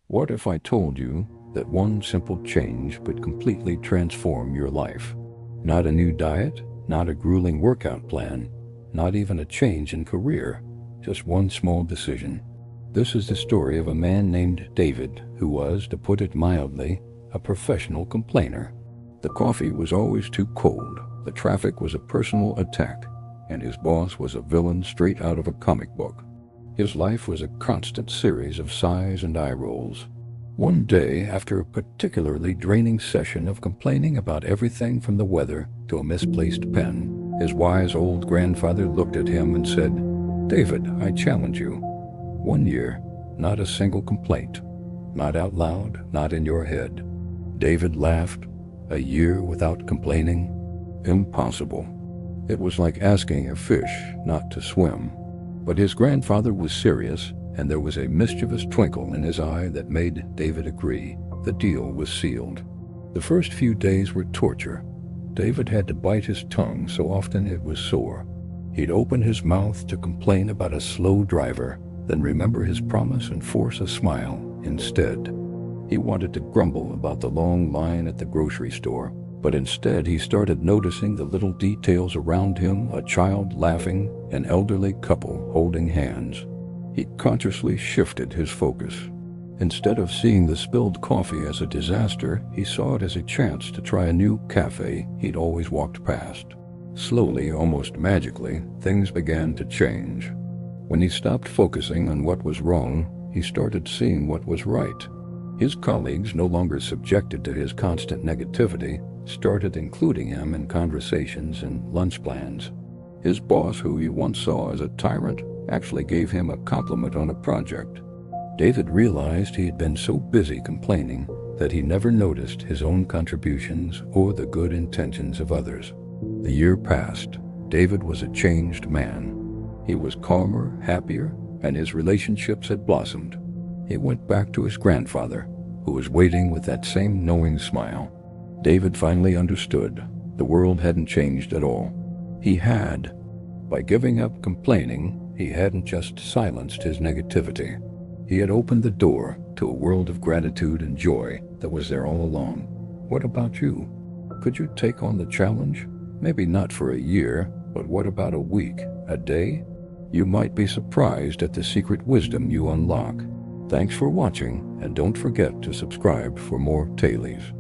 What if I told you that one simple change could completely transform your life? Not a new diet, not a grueling workout plan, not even a change in career, just one small decision. This is the story of a man named David who was, to put it mildly, a professional complainer. The coffee was always too cold, the traffic was a personal attack, and his boss was a villain straight out of a comic book. His life was a constant series of sighs and eye rolls. One day, after a particularly draining session of complaining about everything from the weather to a misplaced pen, his wise old grandfather looked at him and said, "David, I challenge you. 1 year, not a single complaint. Not out loud, not in your head." David laughed. A year without complaining? Impossible. It was like asking a fish not to swim. But his grandfather was serious, and there was a mischievous twinkle in his eye that made David agree. The deal was sealed. The first few days were torture. David had to bite his tongue so often it was sore. He'd open his mouth to complain about a slow driver, then remember his promise and force a smile instead. He wanted to grumble about the long line at the grocery store, but instead he started noticing the little details around him: a child laughing, an elderly couple holding hands. He consciously shifted his focus. Instead of seeing the spilled coffee as a disaster, he saw it as a chance to try a new cafe he'd always walked past. Slowly, almost magically, things began to change. When he stopped focusing on what was wrong, he started seeing what was right. His colleagues, no longer subjected to his constant negativity, started including him in conversations and lunch plans. His boss, who he once saw as a tyrant, actually gave him a compliment on a project. David realized he had been so busy complaining that he never noticed his own contributions or the good intentions of others. The year passed. David was a changed man. He was calmer, happier, and his relationships had blossomed. He went back to his grandfather, who was waiting with that same knowing smile. David finally understood. The world hadn't changed at all. He had. By giving up complaining, he hadn't just silenced his negativity. He had opened the door to a world of gratitude and joy that was there all along. What about you? Could you take on the challenge? Maybe not for a year, but what about a week, a day? You might be surprised at the secret wisdom you unlock. Thanks for watching, and don't forget to subscribe for more Tailies.